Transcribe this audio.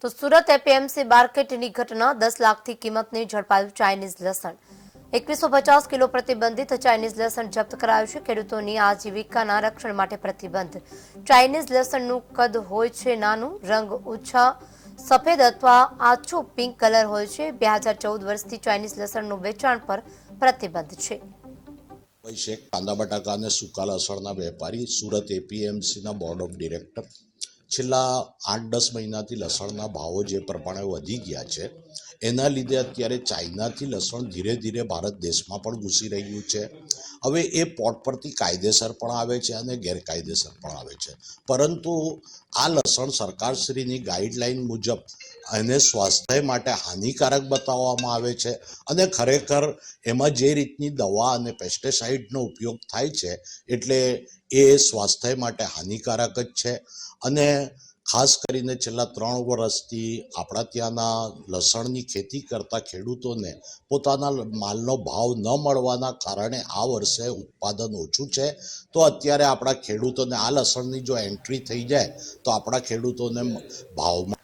તો સુરત એપીએમસી માર્કેટની ઘટના 10 લાખથી કિંમતની ઝડપાયું ચાઇનીઝ લસણ 2150 કિલો પ્રતિબંધિત ચાઇનીઝ લસણ જપ્ત કરાયું છે। ખેડૂતોની આજીવિકાના રક્ષણ માટે પ્રતિબંધ। ચાઇનીઝ લસણનું કદ હોય છે નાનું, રંગ ઓછા સફેદ અથવા આછો પિંક કલર હોય છે। 2014 વર્ષથી ચાઇનીઝ લસણનું વેચાણ પર પ્રતિબંધ છે। શેખ કાંદા બટાકા અને સૂકા લસણના વેપારી, સુરત એપીએમસીના બોર્ડ ઓફ ડિરેક્ટર। છેલ્લા 8-10 મહિનાથી લસણના ભાવો જે પ્રમાણે વધી ગયા છે એના લીધે અત્યારે ચાઇનાથી લસણ ધીરે ધીરે ભારત દેશમાં પણ ઘૂસી રહ્યું છે। હવે એ પોર્ટ પરથી કાયદેસર પણ આવે છે અને ગેરકાયદેસર પણ આવે છે, પરંતુ આ લસણ સરકારશ્રીની ગાઈડલાઈન મુજબ એને સ્વાસ્થ્ય માટે હાનિકારક બતાવવામાં આવે છે અને ખરેખર એમાં જે રીતની દવા અને પેસ્ટિસાઇડનો ઉપયોગ થાય છે એટલે એ સ્વાસ્થ્ય માટે હાનિકારક જ છે। અને ખાસ કરીને છેલ્લા 3 વર્ષથી આપણા ત્યાંના લસણની ખેતી કરતા ખેડૂતોને પોતાના માલનો ભાવ ન મળવાના કારણે આ વર્ષે ઉત્પાદન ઓછું છે। તો અત્યારે આપણા ખેડૂતોને આ લસણની જો એન્ટ્રી થઈ જાય તો આપણા ખેડૂતોને ભાવમાં